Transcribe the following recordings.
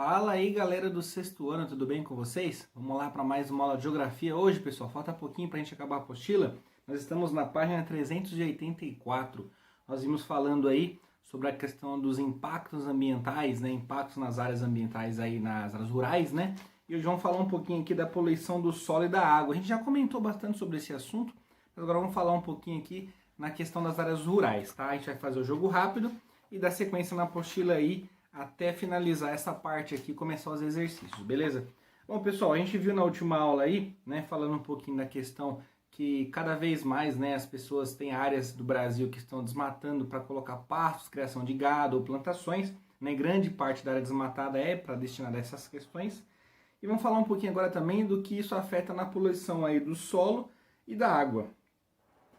Fala aí, galera do sexto ano, tudo bem com vocês? Vamos lá para mais uma aula de geografia hoje, pessoal. Falta pouquinho para a gente acabar a apostila. Nós estamos na página 384. Nós vimos falando aí sobre a questão dos impactos ambientais, né? Impactos nas áreas ambientais aí, nas áreas rurais, né? E hoje vamos falar um pouquinho aqui da poluição do solo e da água. A gente já comentou bastante sobre esse assunto, mas agora vamos falar um pouquinho aqui na questão das áreas rurais, tá? A gente vai fazer o jogo rápido e dar sequência na apostila aí até finalizar essa parte aqui e começar os exercícios, beleza? Bom, pessoal, a gente viu na última aula aí, né, falando um pouquinho da questão que cada vez mais, né, as pessoas têm áreas do Brasil que estão desmatando para colocar pastos, criação de gado ou plantações, né? Grande parte da área desmatada é para destinar a essas questões. E vamos falar um pouquinho agora também do que isso afeta na poluição aí do solo e da água.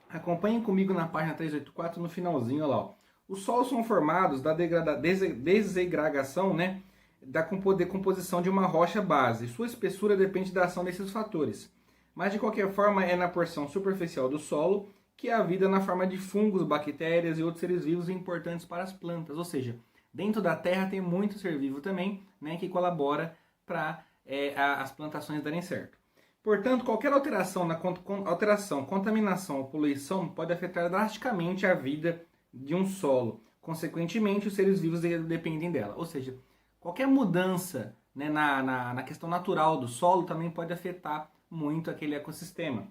Acompanhem comigo na página 384 no finalzinho, olha lá, ó. Os solos são formados da desegradação, né, da decomposição de uma rocha base. Sua espessura depende da ação desses fatores. Mas, de qualquer forma, é na porção superficial do solo que há vida na forma de fungos, bactérias e outros seres vivos importantes para as plantas. Ou seja, dentro da terra tem muito ser vivo também, né, que colabora para as plantações darem certo. Portanto, qualquer alteração, contaminação ou poluição pode afetar drasticamente a vida de um solo. Consequentemente, os seres vivos dependem dela. Ou seja, qualquer mudança, né, na questão natural do solo também pode afetar muito aquele ecossistema.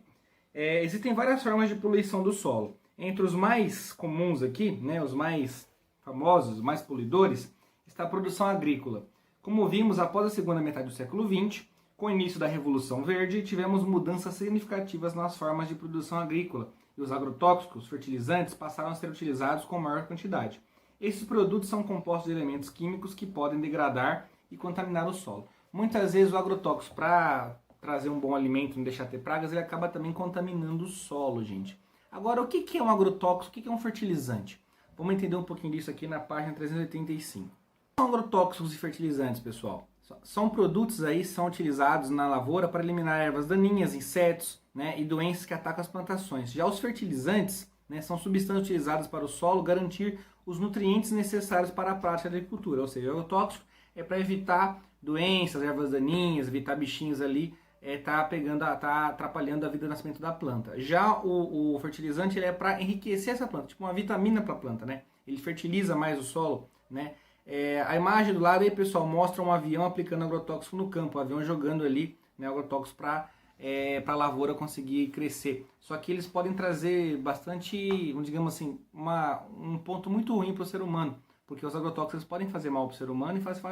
Existem várias formas de poluição do solo. Entre os mais comuns aqui, né, os mais famosos, os mais poluidores, está a produção agrícola. Como vimos, após a segunda metade do século XX, com o início da Revolução Verde, tivemos mudanças significativas nas formas de produção agrícola, e os agrotóxicos, fertilizantes, passaram a ser utilizados com maior quantidade. Esses produtos são compostos de elementos químicos que podem degradar e contaminar o solo. Muitas vezes o agrotóxico, para trazer um bom alimento e não deixar ter pragas, ele acaba também contaminando o solo, gente. Agora, o que é um agrotóxico? O que é um fertilizante? Vamos entender um pouquinho disso aqui na página 385. O que são agrotóxicos e fertilizantes, pessoal? São produtos aí, são utilizados na lavoura para eliminar ervas daninhas, insetos, né, e doenças que atacam as plantações. Já os fertilizantes, né, são substâncias utilizadas para o solo garantir os nutrientes necessários para a prática da agricultura. Ou seja, o agrotóxico é para evitar doenças, ervas daninhas, evitar bichinhos ali, tá atrapalhando a vida do nascimento da planta. Já o fertilizante ele é para enriquecer essa planta, tipo uma vitamina para a planta, né? Ele fertiliza mais o solo, né? A imagem do lado aí, pessoal, mostra um avião aplicando agrotóxico no campo, o avião jogando ali, né, agrotóxico para a lavoura conseguir crescer. Só que eles podem trazer bastante, digamos assim, um ponto muito ruim para o ser humano, porque os agrotóxicos podem fazer mal para o ser humano e fazem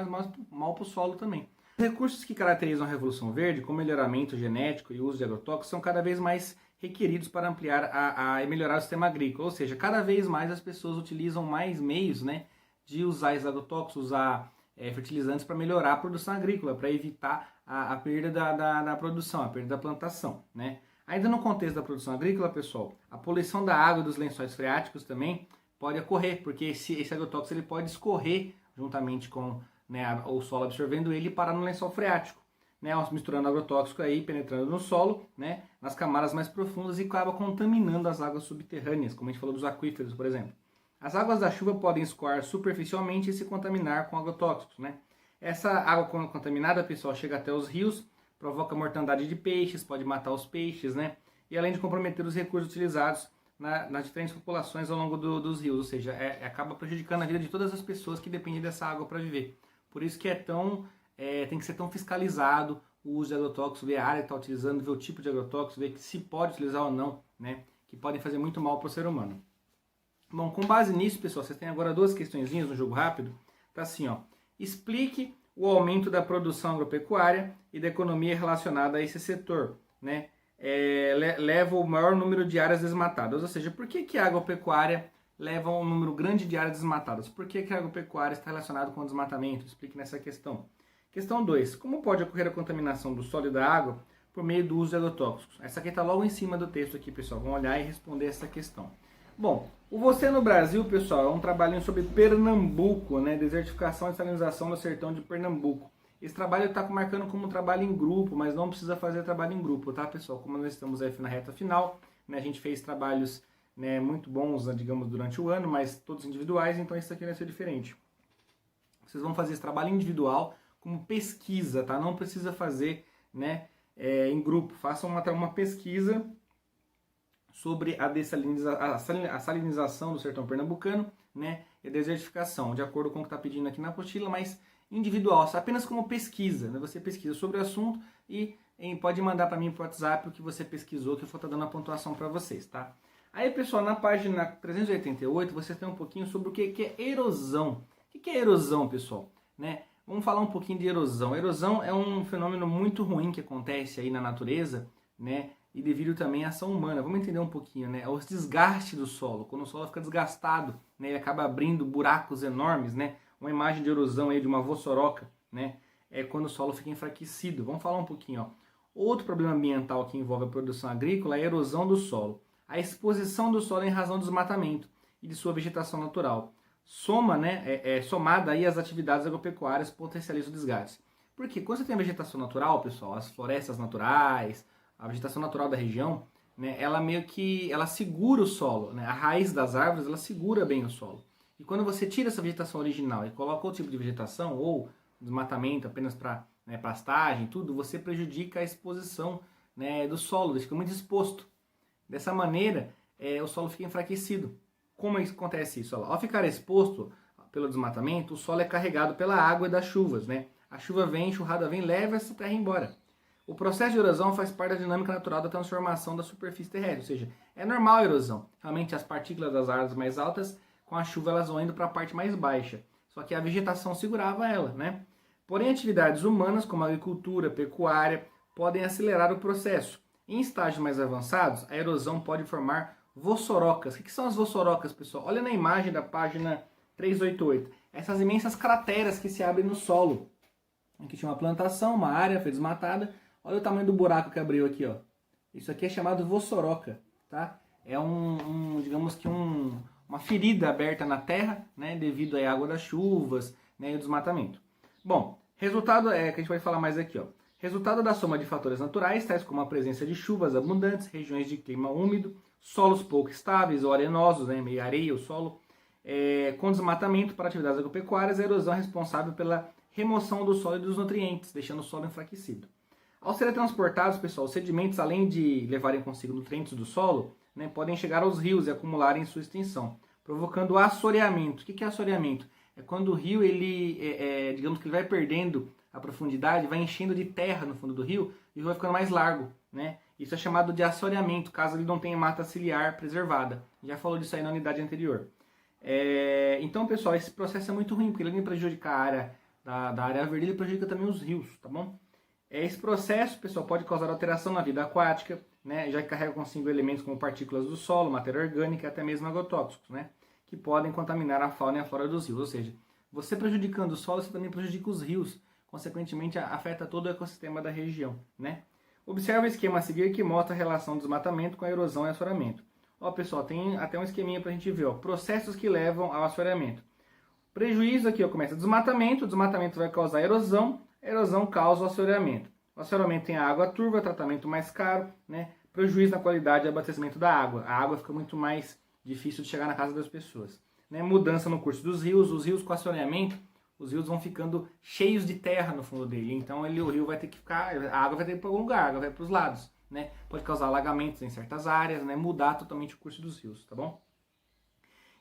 mal para o solo também. Os recursos que caracterizam a Revolução Verde, como melhoramento genético e uso de agrotóxicos, são cada vez mais requeridos para ampliar e melhorar o sistema agrícola. Ou seja, cada vez mais as pessoas utilizam mais meios, né, de usar esses agrotóxicos, usar fertilizantes para melhorar a produção agrícola, para evitar a perda da produção, a perda da plantação, né? Ainda no contexto da produção agrícola, pessoal, a poluição da água e dos lençóis freáticos também pode ocorrer, porque esse agrotóxico ele pode escorrer juntamente com, né, o solo absorvendo ele e parar no lençol freático, né, misturando agrotóxico aí, penetrando no solo, né, nas camadas mais profundas e acaba contaminando as águas subterrâneas, como a gente falou dos aquíferos, por exemplo. As águas da chuva podem escoar superficialmente e se contaminar com agrotóxicos, né? Essa água contaminada, pessoal, chega até os rios, provoca mortandade de peixes, pode matar os peixes, né? E além de comprometer os recursos utilizados nas diferentes populações ao longo dos rios, ou seja, acaba prejudicando a vida de todas as pessoas que dependem dessa água para viver. Por isso que tem que ser tão fiscalizado o uso de agrotóxicos, ver a área que está utilizando, ver o tipo de agrotóxico, ver se pode utilizar ou não, né? Que podem fazer muito mal para o ser humano. Bom, com base nisso, pessoal, vocês têm agora duas questõezinhas no jogo rápido. Tá assim, ó. Explique o aumento da produção agropecuária e da economia relacionada a esse setor, né? Leva o maior número de áreas desmatadas. Ou seja, por que a agropecuária leva um número grande de áreas desmatadas? Por que a agropecuária está relacionada com o desmatamento? Explique nessa questão. Questão 2. Como pode ocorrer a contaminação do solo e da água por meio do uso de agrotóxicos? Essa aqui está logo em cima do texto aqui, pessoal. Vamos olhar e responder essa questão. Bom, o Você no Brasil, pessoal, é um trabalhinho sobre Pernambuco, né? Desertificação e salinização no sertão de Pernambuco. Esse trabalho está marcando como trabalho em grupo, mas não precisa fazer trabalho em grupo, tá, pessoal? Como nós estamos aí na reta final, né? A gente fez trabalhos, né, muito bons, digamos, durante o ano, mas todos individuais, então isso aqui vai ser diferente. Vocês vão fazer esse trabalho individual como pesquisa, tá? Não precisa fazer, né, em grupo. Façam uma pesquisa sobre a salinização do sertão pernambucano, né, e a desertificação, de acordo com o que está pedindo aqui na apostila, mas individual, apenas como pesquisa, né? Você pesquisa sobre o assunto e pode mandar para mim por WhatsApp o que você pesquisou, que eu vou estar dando a pontuação para vocês, tá? Aí, pessoal, na página 388, você tem um pouquinho sobre o que é erosão. O que é erosão, pessoal? Né? Vamos falar um pouquinho de erosão. Erosão é um fenômeno muito ruim que acontece aí na natureza, né? E devido também à ação humana. Vamos entender um pouquinho, né? O desgaste do solo. Quando o solo fica desgastado, né? Ele acaba abrindo buracos enormes, né? Uma imagem de erosão aí de uma vossoroca, né? É quando o solo fica enfraquecido. Vamos falar um pouquinho, ó. Outro problema ambiental que envolve a produção agrícola é a erosão do solo. A exposição do solo em razão do desmatamento e de sua vegetação natural. Somada aí às atividades agropecuárias potencializa o desgaste. Porque quando você tem a vegetação natural, pessoal, as florestas naturais, a vegetação natural da região, né, ela meio que ela segura o solo, né? A raiz das árvores ela segura bem o solo. E quando você tira essa vegetação original e coloca outro tipo de vegetação ou desmatamento apenas para, né, pastagem, tudo, você prejudica a exposição, né, do solo, ele fica muito exposto. Dessa maneira, o solo fica enfraquecido. Como acontece isso? Ao ficar exposto pelo desmatamento, o solo é carregado pela água e das chuvas, né? A chuva vem, a enxurrada vem, leva essa terra embora. O processo de erosão faz parte da dinâmica natural da transformação da superfície terrestre, ou seja, é normal a erosão. Realmente as partículas das árvores mais altas, com a chuva elas vão indo para a parte mais baixa. Só que a vegetação segurava ela, né? Porém, atividades humanas, como a agricultura, pecuária, podem acelerar o processo. Em estágios mais avançados, a erosão pode formar vossorocas. O que são as vossorocas, pessoal? Olha na imagem da página 388. Essas imensas crateras que se abrem no solo. Aqui tinha uma plantação, uma área foi desmatada. Olha o tamanho do buraco que abriu aqui, ó. Isso aqui é chamado vossoroca, tá? É digamos que uma ferida aberta na terra, né, devido à água das chuvas, né, e o desmatamento. Bom, resultado que a gente vai falar mais aqui, ó. Resultado da soma de fatores naturais, tais como a presença de chuvas abundantes, regiões de clima úmido, solos pouco estáveis ou arenosos, né, meio areia o solo, com desmatamento para atividades agropecuárias, a erosão é responsável pela remoção do solo e dos nutrientes, deixando o solo enfraquecido. Ao serem transportados, pessoal, os sedimentos, além de levarem consigo nutrientes do solo, né, podem chegar aos rios e acumularem em sua extensão, provocando assoreamento. O que é assoreamento? É quando o rio, digamos que ele vai perdendo a profundidade, vai enchendo de terra no fundo do rio e o rio vai ficando mais largo, né? Isso é chamado de assoreamento, caso ele não tenha mata ciliar preservada. Já falou disso aí na unidade anterior. Então, pessoal, esse processo é muito ruim, porque ele além de prejudicar a área da área verde, ele prejudica também os rios, tá bom? Esse processo, pessoal, pode causar alteração na vida aquática, né? Já que carrega consigo elementos como partículas do solo, matéria orgânica e até mesmo agrotóxicos, né? Que podem contaminar a fauna e a flora dos rios. Ou seja, você prejudicando o solo, você também prejudica os rios. Consequentemente, afeta todo o ecossistema da região, né? Observe o esquema a seguir que mostra a relação do desmatamento com a erosão e assoreamento. Ó, pessoal, tem até um esqueminha pra gente ver, ó. Processos que levam ao assoreamento. Prejuízo aqui, ó, começa o desmatamento vai causar erosão, a erosão causa o assoreamento. O assoreamento tem a água turva, tratamento mais caro, né? Prejuízo na qualidade de abastecimento da água. A água fica muito mais difícil de chegar na casa das pessoas. Né? Mudança no curso dos rios, os rios com assoreamento, os rios vão ficando cheios de terra no fundo dele. Então o rio vai ter que ficar, a água vai ter que ir para algum lugar, a água vai para os lados. Né? Pode causar alagamentos em certas áreas, né? Mudar totalmente o curso dos rios, tá bom?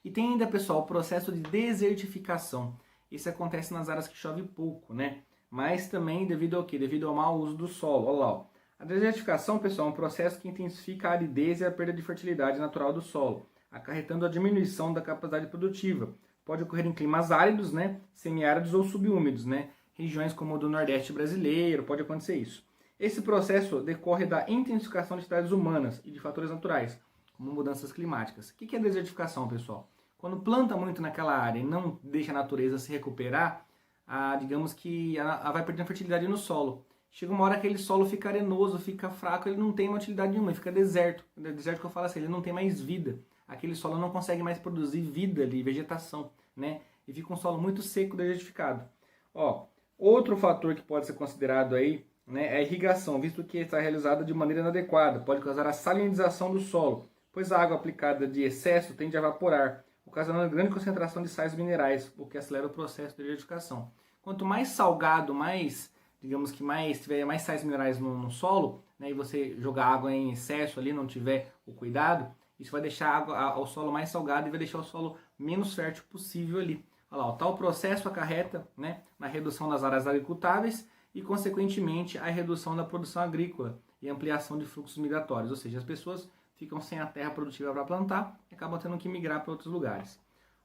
E tem ainda, pessoal, o processo de desertificação. Isso acontece nas áreas que chove pouco, né? Mas também devido ao quê? Devido ao mau uso do solo. Olha lá, ó. A desertificação, pessoal, é um processo que intensifica a aridez e a perda de fertilidade natural do solo, acarretando a diminuição da capacidade produtiva. Pode ocorrer em climas áridos, né? Semiáridos ou subúmidos, né? Regiões como o do Nordeste brasileiro, pode acontecer isso. Esse processo decorre da intensificação de atividades humanas e de fatores naturais, como mudanças climáticas. O que é desertificação, pessoal? Quando planta muito naquela área e não deixa a natureza se recuperar, digamos que ela vai perdendo fertilidade no solo. Chega uma hora que aquele solo fica arenoso, fica fraco, ele não tem uma utilidade nenhuma, ele fica deserto. Deserto que eu falo assim, ele não tem mais vida. Aquele solo não consegue mais produzir vida ali, vegetação, né? E fica um solo muito seco, desertificado. Ó, outro fator que pode ser considerado aí, né, é a irrigação, visto que está realizada de maneira inadequada. Pode causar a salinização do solo, pois a água aplicada de excesso tende a evaporar, ocasionando grande concentração de sais minerais, o que acelera o processo de desertificação. Quanto mais salgado, mais, digamos que mais tiver mais sais minerais no solo, né, e você jogar água em excesso ali, não tiver o cuidado, isso vai deixar o solo mais salgado e vai deixar o solo menos fértil possível ali. Olha lá, o tal processo acarreta, né, na redução das áreas agricultáveis e, consequentemente, a redução da produção agrícola e ampliação de fluxos migratórios, ou seja, as pessoas ficam sem a terra produtiva para plantar e acabam tendo que migrar para outros lugares.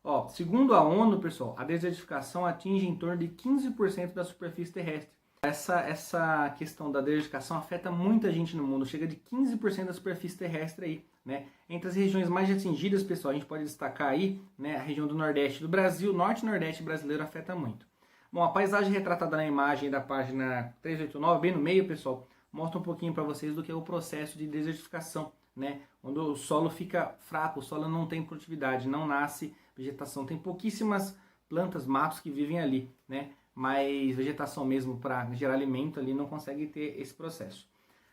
Ó, segundo a ONU, pessoal, a desertificação atinge em torno de 15% da superfície terrestre. Essa questão da desertificação afeta muita gente no mundo, chega de 15% da superfície terrestre aí, né? Entre as regiões mais atingidas, pessoal, a gente pode destacar aí, né, a região do Nordeste do Brasil, Norte e Nordeste brasileiro afeta muito. Bom, a paisagem retratada na imagem da página 389, bem no meio, pessoal, mostra um pouquinho para vocês do que é o processo de desertificação, né? Quando o solo fica fraco, o solo não tem produtividade, não nasce vegetação, tem pouquíssimas plantas, matos que vivem ali, né? Mas vegetação mesmo para gerar alimento ali não consegue ter esse processo.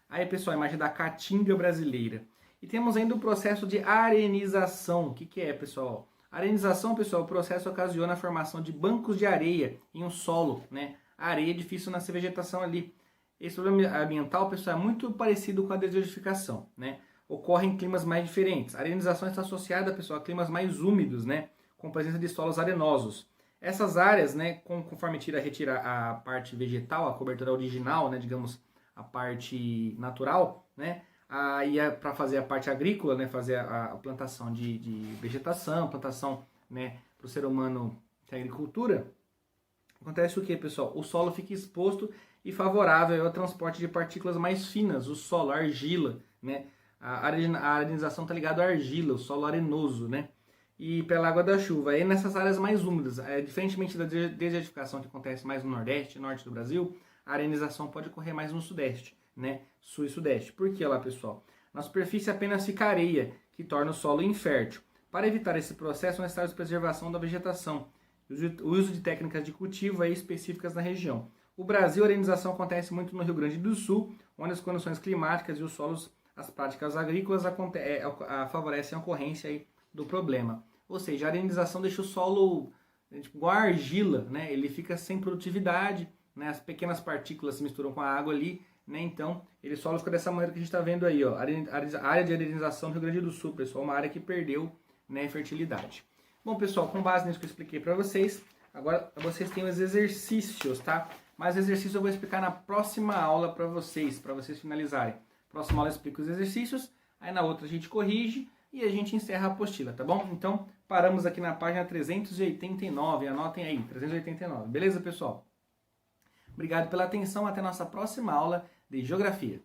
Aí, pessoal, a imagem da caatinga brasileira. E temos ainda o processo de arenização. O que é, pessoal? A arenização, pessoal, o processo ocasiona a formação de bancos de areia em um solo, né? A areia é difícil nascer vegetação ali. Esse problema ambiental, pessoal, é muito parecido com a desertificação, né? Ocorre em climas mais diferentes. A arenização está associada, pessoal, a climas mais úmidos, né? Com presença de solos arenosos. Essas áreas, né, conforme retira a parte vegetal, a cobertura original, né, digamos, a parte natural, né, aí para fazer a parte agrícola, né, fazer a plantação de vegetação, plantação, né, para o ser humano ter agricultura, acontece o que, pessoal? O solo fica exposto e favorável ao transporte de partículas mais finas, o solo, a argila, né, a arenização está ligada à argila, o solo arenoso, né, e pela água da chuva. Aí nessas áreas mais úmidas, diferentemente da desertificação que acontece mais no Nordeste, Norte do Brasil, a arenização pode ocorrer mais no Sudeste, né? Sul e Sudeste. Por que lá, pessoal? Na superfície apenas fica areia, que torna o solo infértil. Para evitar esse processo, é necessário a preservação da vegetação, o uso de técnicas de cultivo aí específicas na região. O Brasil, a arenização acontece muito no Rio Grande do Sul, onde as condições climáticas e os solos, as práticas agrícolas favorecem a ocorrência aí do problema. Ou seja, a arenização deixa o solo tipo, igual a argila, né? Ele fica sem produtividade, né? As pequenas partículas se misturam com a água ali, né? Então, ele solo fica dessa maneira que a gente está vendo aí, ó. A área de arenização do Rio Grande do Sul, pessoal, uma área que perdeu, né, fertilidade. Bom, pessoal, com base nisso que eu expliquei para vocês, agora vocês têm os exercícios, tá? Mas o exercício eu vou explicar na próxima aula para vocês finalizarem. Próxima aula eu explico os exercícios, aí na outra a gente corrige e a gente encerra a apostila, tá bom? Então, paramos aqui na página 389, anotem aí, 389, beleza, pessoal? Obrigado pela atenção, até a nossa próxima aula de Geografia.